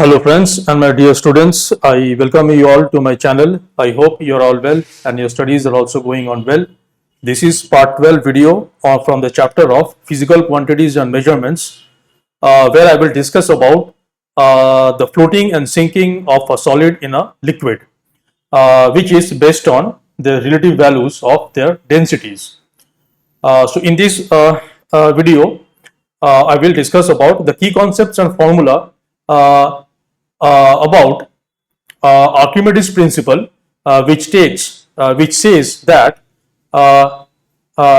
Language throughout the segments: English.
Hello friends and my dear students, I welcome you all to my channel. I hope you are all well and your studies are also going on well. This is part 12 video from the chapter of Physical Quantities and Measurements, where I will discuss about the floating and sinking of a solid in a liquid, which is based on the relative values of their densities. So in this video, I will discuss about the key concepts and formula about Archimedes Principle, which says that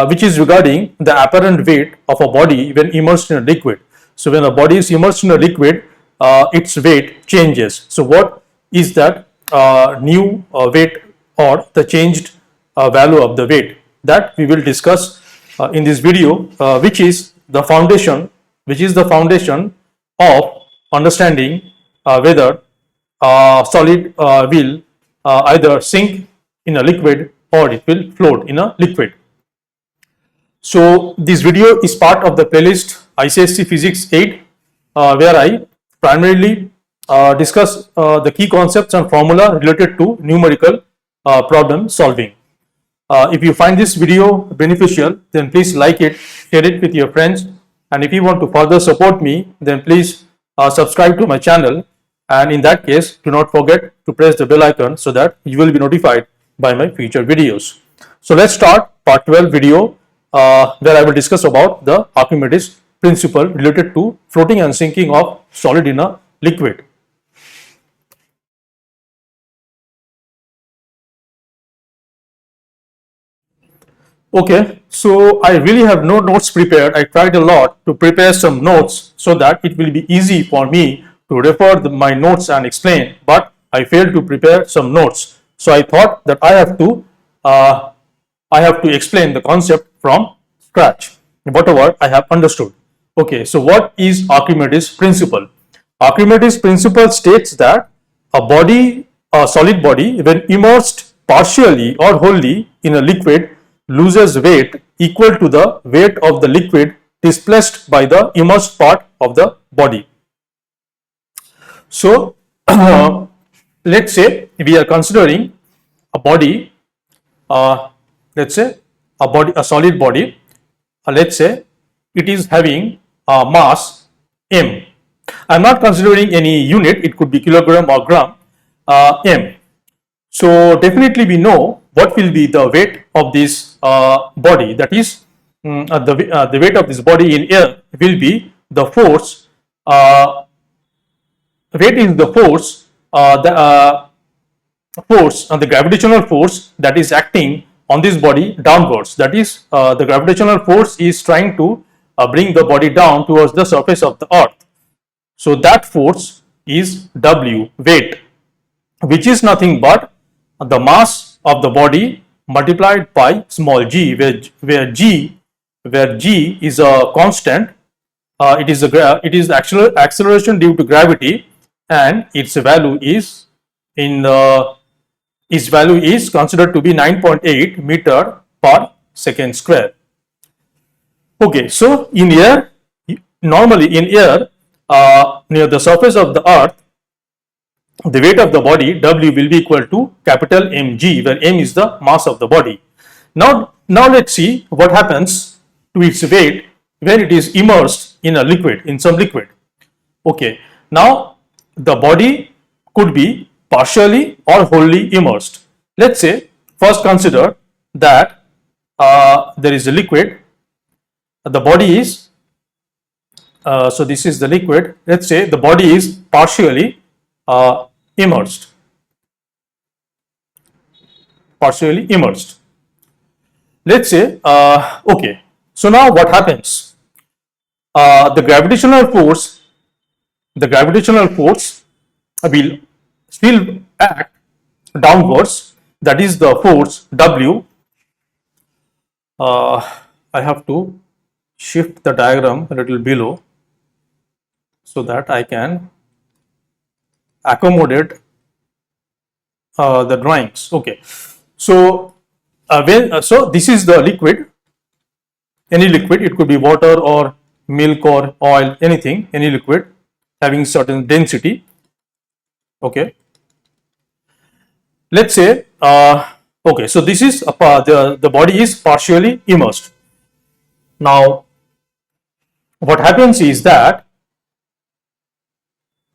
which is regarding the apparent weight of a body when immersed in a liquid. So when a body is immersed in a liquid, its weight changes. So what is that new weight or the changed value of the weight? That we will discuss in this video, which is the foundation of understanding whether solid will either sink in a liquid or it will float in a liquid. So this video is part of the playlist ICSE Physics 8, where I primarily discuss the key concepts and formula related to numerical problem solving. If you find this video beneficial, then please like it, share it with your friends, and if you want to further support me, then please subscribe to my channel, and in that case do not forget to press the bell icon so that you will be notified by my future videos. So let's start part 12 video, where I will discuss about the Archimedes principle related to floating and sinking of solid in a liquid. Okay, so I really have no notes prepared. I tried a lot to prepare some notes so that it will be easy for me to refer my notes and explain, but I failed to prepare some notes. So I thought that I have to explain the concept from scratch, whatever I have understood. Okay, so what is Archimedes principle? Archimedes principle states that a solid body, when immersed partially or wholly in a liquid, loses weight equal to the weight of the liquid displaced by the immersed part of the body. So let's say we are considering a body, let's say a solid body, let's say it is having a mass m. I am not considering any unit, it could be kilogram or gram, m. So definitely we know what will be the weight of this body, that is the weight of this body in air will be the force, weight is the force, the gravitational force that is acting on this body downwards, that is the gravitational force is trying to bring the body down towards the surface of the earth. So that force is W, weight, which is nothing but the mass of the body multiplied by small g, where g is a constant. It is the acceleration due to gravity, and its value is considered to be 9.8 meter per second square. Okay, so in air, normally in air, near the surface of the earth, the weight of the body W will be equal to capital mg, where m is the mass of the body. Now let's see what happens to its weight when it is immersed in a liquid, in some liquid. Okay, now the body could be partially or wholly immersed. Let's say first consider that there is a liquid, the body is so this is the liquid. Let's say the body is partially immersed. Let's say okay, so now what happens? The gravitational force will still act downwards, that is the force W. I have to shift the diagram a little below so that I can accommodate the drawings. Okay, so so this is the liquid, any liquid, it could be water or milk or oil, anything, any liquid having certain density. Okay, let's say okay, so this is the body is partially immersed. Now what happens is that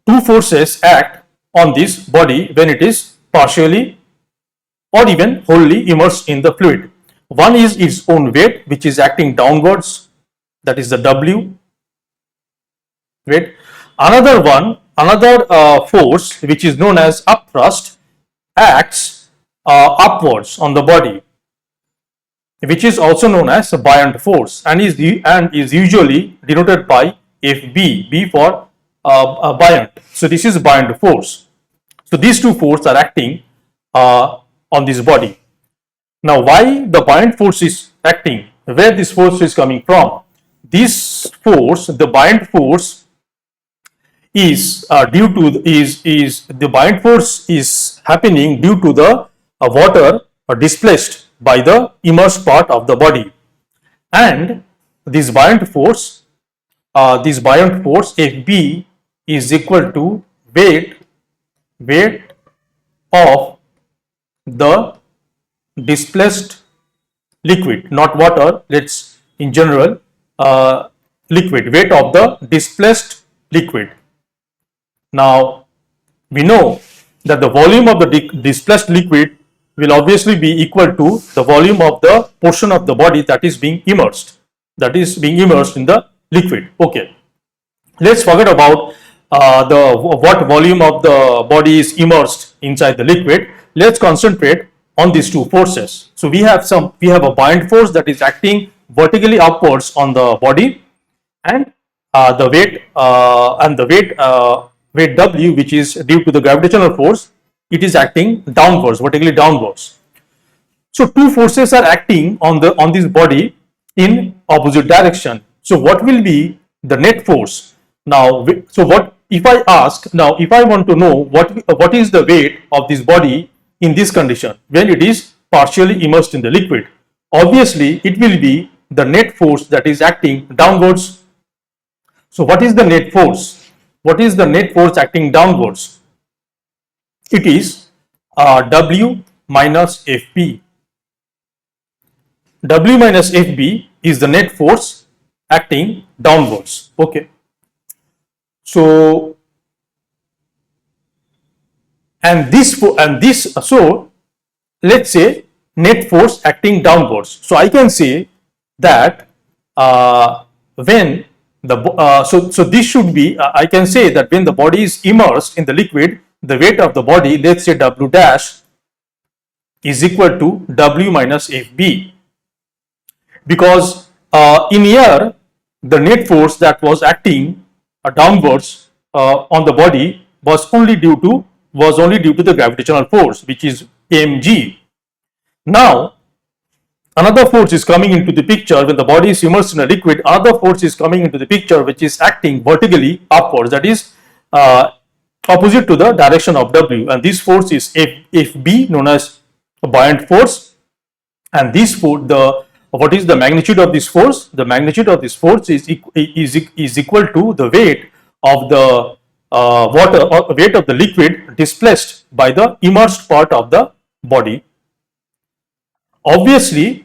two forces act on this body when it is partially or even wholly immersed in the fluid. One is its own weight, which is acting downwards, that is the W weight. Another force, which is known as upthrust, acts upwards on the body, which is also known as a buoyant force, and is usually denoted by FB, B for buoyant. So this is buoyant force. So these two forces are acting on this body. Now, why the buoyant force is acting? Where this force is coming from? This force, the buoyant force, is the buoyant force is happening due to the water displaced by the immersed part of the body, and this buoyant force Fb is equal to weight of the displaced liquid, not water, let's in general liquid, weight of the displaced liquid. Now we know that the volume of the displaced liquid will obviously be equal to the volume of the portion of the body that is being immersed in the liquid. Okay, let's forget about what volume of the body is immersed inside the liquid. Let's concentrate on these two forces. So we have a buoyant force that is acting vertically upwards on the body, and the weight W, which is due to the gravitational force, it is acting downwards, vertically downwards. So two forces are acting on this body in opposite direction. So what will be the net force? Now, so what if I ask, now if I want to know what is the weight of this body in this condition when it is partially immersed in the liquid? Obviously it will be the net force that is acting downwards. So what is the net force? What is the net force acting downwards? It is W minus Fb. W minus Fb is the net force acting downwards. Okay. So so let's say net force acting downwards. So I can say that when the so this should be I can say that when the body is immersed in the liquid, the weight of the body, let's say W dash, is equal to W minus Fb, because in air the net force that was acting downwards on the body was only due to the gravitational force, which is mg. Now another force is coming into the picture. When the body is immersed in a liquid, another force is coming into the picture which is acting vertically upwards, that is opposite to the direction of W, and this force is Fb, known as a buoyant force. And this force, what is the magnitude of this force? The magnitude of this force is equal to the weight of the water, or weight of the liquid displaced by the immersed part of the body. Obviously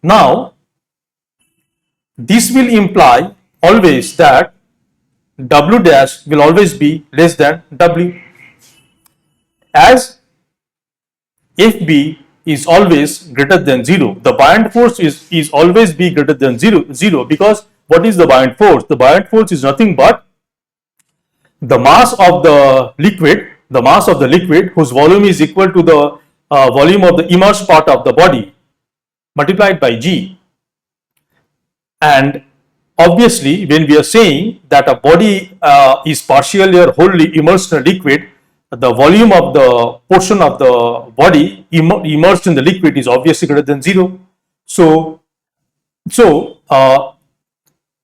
now this will imply always that W dash will always be less than W, as Fb is always greater than 0. The buoyant force is always be greater than 0, because what is the buoyant force? The buoyant force is nothing but the mass of the liquid whose volume is equal to the volume of the immersed part of the body multiplied by g. And obviously when we are saying that a body is partially or wholly immersed in a liquid, the volume of the portion of the body immersed in the liquid is obviously greater than 0. So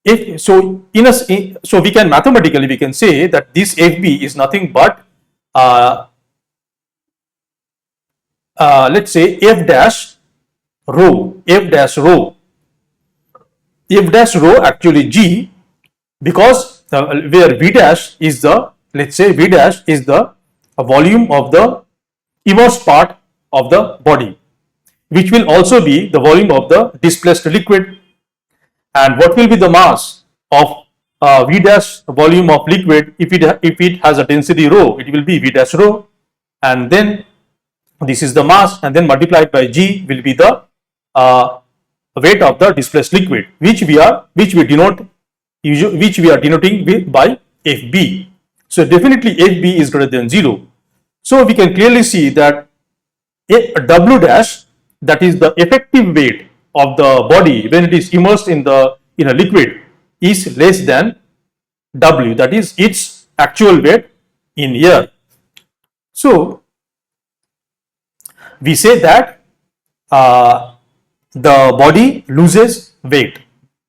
we can mathematically say that this Fb is nothing but let's say F dash rho actually g, because where V dash is the, let's say V dash is the volume of the immersed part of the body, which will also be the volume of the displaced liquid. And what will be the mass of V dash volume of liquid? If it has a density rho, it will be V dash rho, and then this is the mass, and then multiplied by G will be the weight of the displaced liquid, which we are denoting by FB. So definitely FB is greater than 0. So we can clearly see that W dash, that is the effective weight of the body when it is immersed in a liquid, is less than W, that is its actual weight in air. So we say that the body loses weight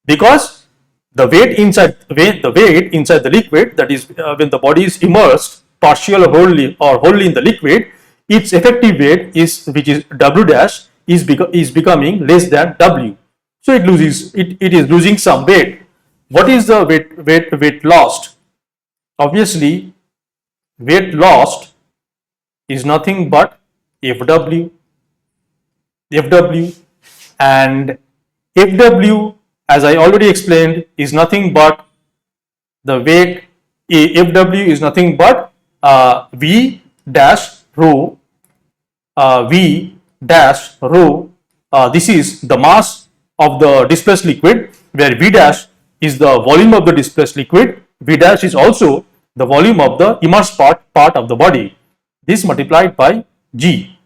because the weight inside the liquid, that is when the body is immersed partial or wholly in the liquid, its effective weight is, which is W dash, is becoming less than W. So it is losing some weight. What is the weight lost? Obviously, weight lost is nothing but FW, and FW, as I already explained, is nothing but the weight. FW is nothing but V dash rho. V dash rho. This is the mass of the displaced liquid, where V dash is the volume of the displaced liquid. V dash is also the volume of the immersed part of the body. This multiplied by G.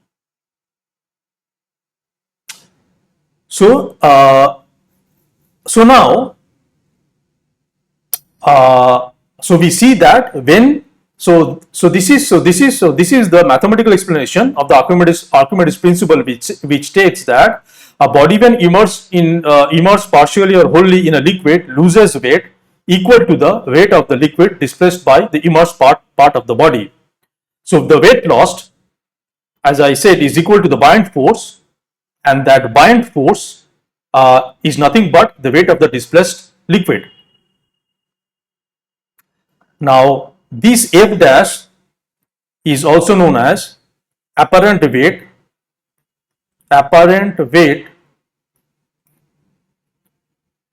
So now so we see that when this is the mathematical explanation of the Archimedes principle, which states that a body when immersed partially or wholly in a liquid loses weight equal to the weight of the liquid displaced by the immersed part of the body. So the weight lost, as I said, is equal to the buoyant force, and that buoyant force is nothing but the weight of the displaced liquid. Now this F dash is also known as apparent weight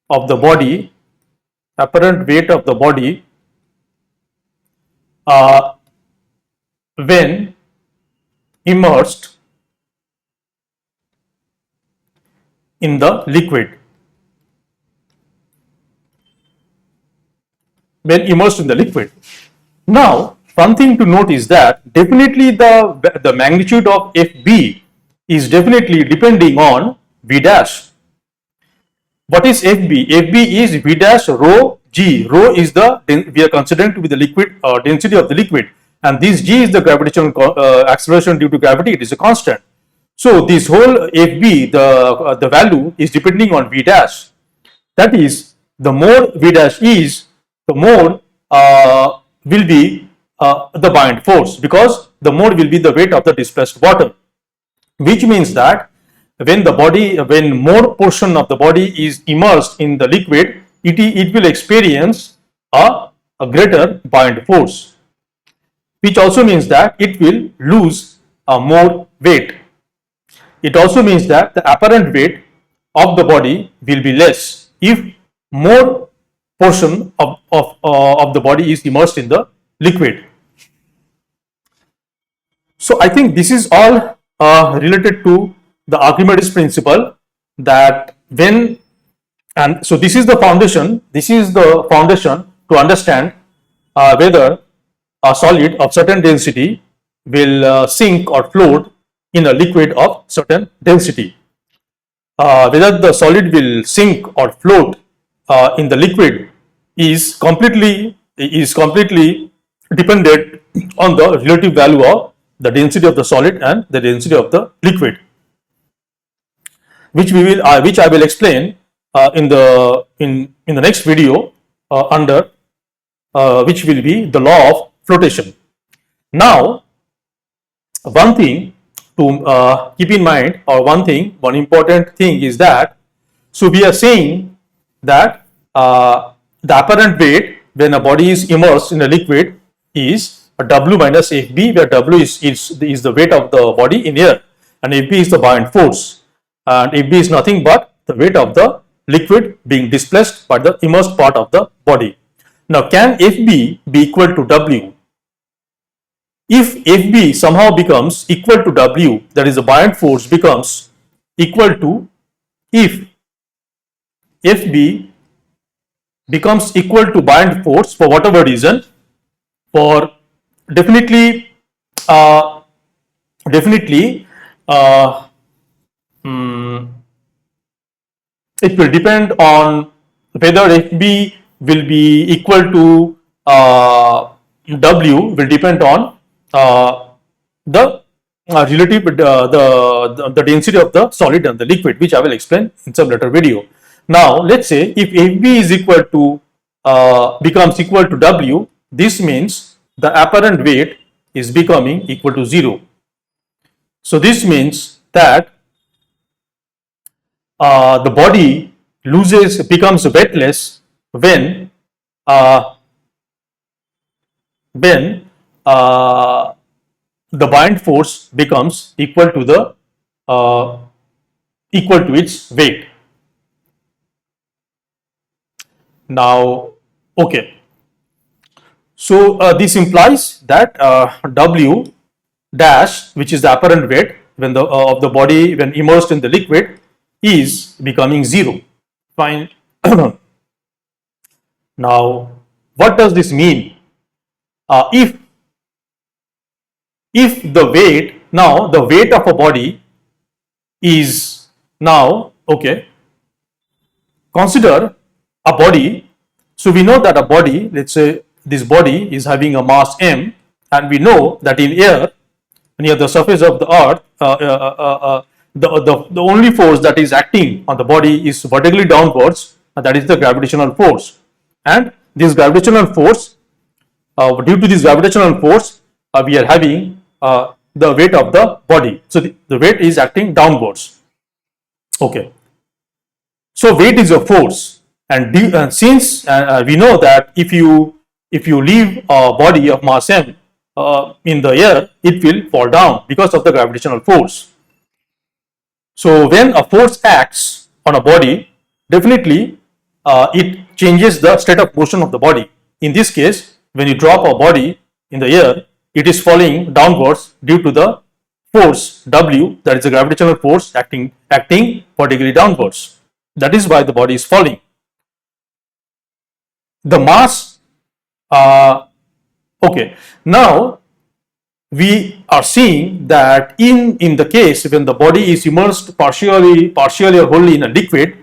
of the body, when immersed in the liquid. Now, one thing to note is that definitely the magnitude of FB is definitely depending on V dash. What is FB? FB is V dash rho G. Rho is we are considering to be the liquid density of the liquid, and this G is the gravitational acceleration due to gravity. It is a constant. So this whole FB, the value is depending on V dash. That is, the more V dash is, the more will be the buoyant force, because the more will be the weight of the displaced water, which means that when more portion of the body is immersed in the liquid, it will experience a greater buoyant force, which also means that it will lose more weight. It also means that the apparent weight of the body will be less if more portion of the body is immersed in the liquid. So I think this is all related to the Archimedes principle, that so this is the foundation. This is the foundation to understand whether a solid of certain density will sink or float in a liquid of certain density. Whether the solid will sink or float in the liquid is completely dependent on the relative value of the density of the solid and the density of the liquid, which I will explain in the next video under which will be the law of flotation. Now, one thing to keep in mind, or one important thing is that, so we are saying that the apparent weight when a body is immersed in a liquid is a W minus Fb, where W is the weight of the body in air and Fb is the buoyant force, and Fb is nothing but the weight of the liquid being displaced by the immersed part of the body. Now, can Fb be equal to W? If Fb somehow becomes equal to W, that is the buoyant force becomes equal to, if Fb becomes equal to buoyant force for whatever reason, for definitely uh, it will depend on whether Fb will be equal to W, will depend on the relative the density of the solid and the liquid, which I will explain in some later video. Now, let's say if Fb is equal to becomes equal to W, this means the apparent weight is becoming equal to 0. So this means that the body becomes weightless when the buoyant force becomes equal to its weight. Now, okay. So this implies that W dash, which is the apparent weight when of the body when immersed in the liquid, is becoming 0. Fine. Now, what does this mean? If the weight, now the weight of a body is now, okay, consider a body. So we know that a body, let's say this body is having a mass m, and we know that in air near the surface of the earth, the only force that is acting on the body is vertically downwards, and that is the gravitational force. And this gravitational force, due to this gravitational force, we are having the weight of the body. So the weight is acting downwards. Okay. So weight is a force, and since we know that if you leave a body of mass m in the air, it will fall down because of the gravitational force. So when a force acts on a body, definitely it changes the state of motion of the body. In this case, when you drop a body in the air, it is falling downwards due to the force W, that is the gravitational force acting vertically downwards. That is why the body is falling. The mass, okay, now we are seeing that in the case when the body is immersed partially or wholly in a liquid,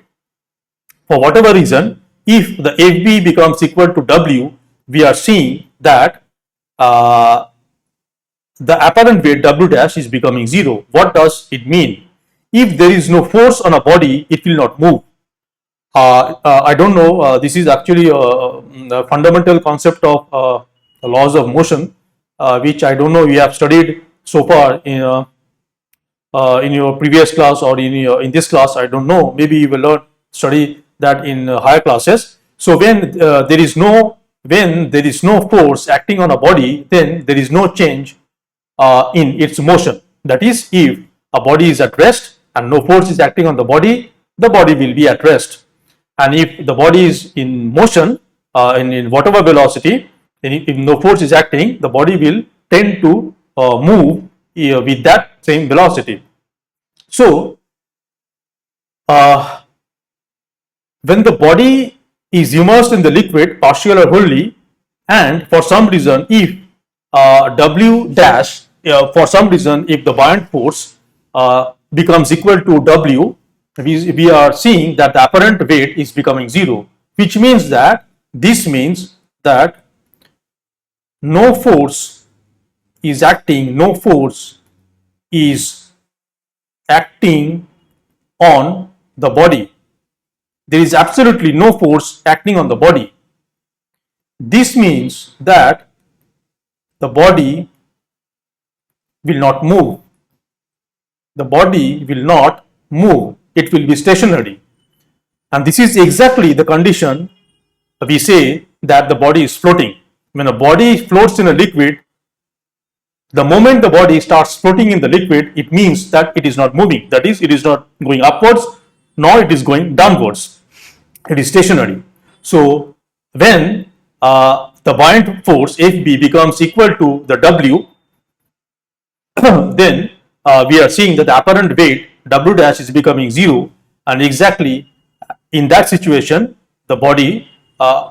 for whatever reason, if the Fb becomes equal to W, we are seeing that the apparent weight W dash is becoming 0. What does it mean? If there is no force on a body, it will not move. I don't know, this is actually a fundamental concept of laws of motion, which I don't know you have studied so far in your previous class or in this class. I don't know, maybe you will study that in higher classes. So when there is no force acting on a body, then there is no change in its motion. That is, if a body is at rest and no force is acting on the body will be at rest. And if the body is in motion, in whatever velocity, if no force is acting, the body will tend to move with that same velocity. So, when the body is immersed in the liquid, partial or wholly, and for some reason, if W dash, for some reason, if the buoyant force becomes equal to W, we are seeing that the apparent weight is becoming 0, which means that this means that no force is acting on the body. There is absolutely no force acting on the body. This means that the body will not move. The body will not move. It will be stationary. And this is exactly the condition we say that the body is floating. When a body floats in a liquid, the moment the body starts floating in the liquid, it means that it is not moving. That is, it is not going upwards, nor it is going downwards. It is stationary. So when the buoyant force Fb becomes equal to the W, then we are seeing that the apparent weight W dash is becoming 0, and exactly in that situation the body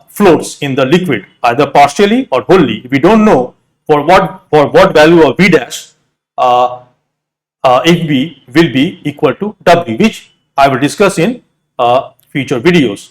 floats in the liquid, either partially or wholly. We don't know for what value of V dash Fb will be equal to W, which I will discuss in future videos.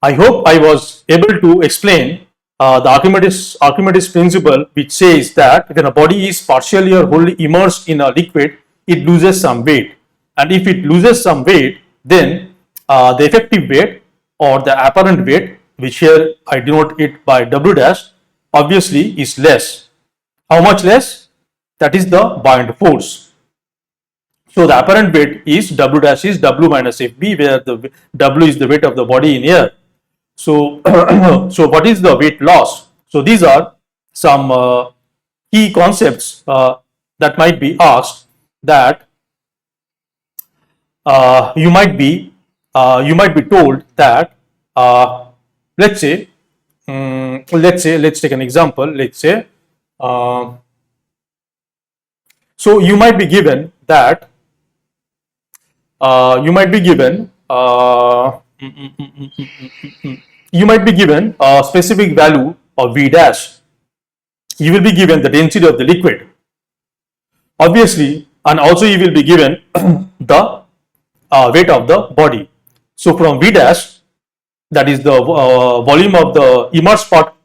I hope I was able to explain the Archimedes principle, which says that when a body is partially or wholly immersed in a liquid, it loses some weight, and if it loses some weight, then the effective weight or the apparent weight, which here I denote it by W dash, obviously is less. How much less? That is the buoyant force. So the apparent weight is W dash is W minus Fb, where the W is the weight of the body in air. So, so what is the weight loss? So these are some key concepts that might be asked, that you might be told that let's take an example. So you might be given that you might be given a specific value of V dash. You will be given the density of the liquid, obviously, and also you will be given the weight of the body. So from V dash, that is the volume of the immersed part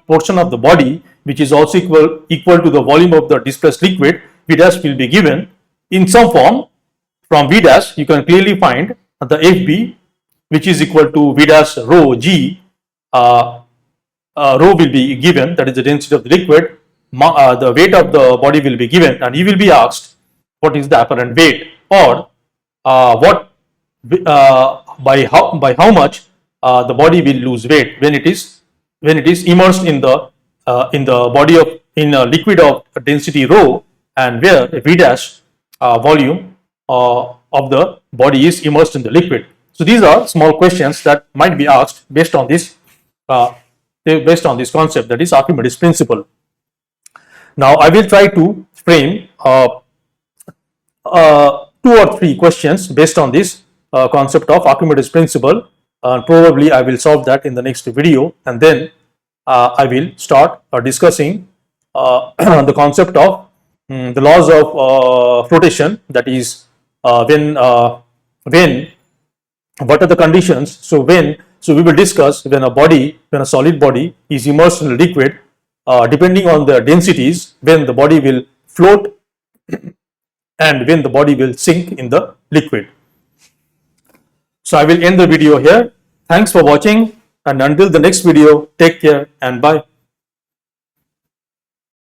portion of the body, which is also equal to the volume of the displaced liquid, V dash will be given in some form. From V dash, you can clearly find the Fb, which is equal to V dash rho g. Rho will be given, that is the density of the liquid. The weight of the body will be given, and you will be asked what is the apparent weight, or by how much the body will lose weight when it is immersed in the body in a liquid of density rho, and where V dash volume of the body is immersed in the liquid. So these are small questions that might be asked based on this concept, that is Archimedes principle. Now I will try to frame 2 or 3 questions based on this concept of Archimedes principle. Probably I will solve that in the next video, and then I will start discussing the concept of the laws of flotation, that is when what are the conditions. So we will discuss when a solid body is immersed in a liquid, depending on the densities, when the body will float and when the body will sink in the liquid. So I will end the video here. Thanks for watching, and until the next video, take care and bye.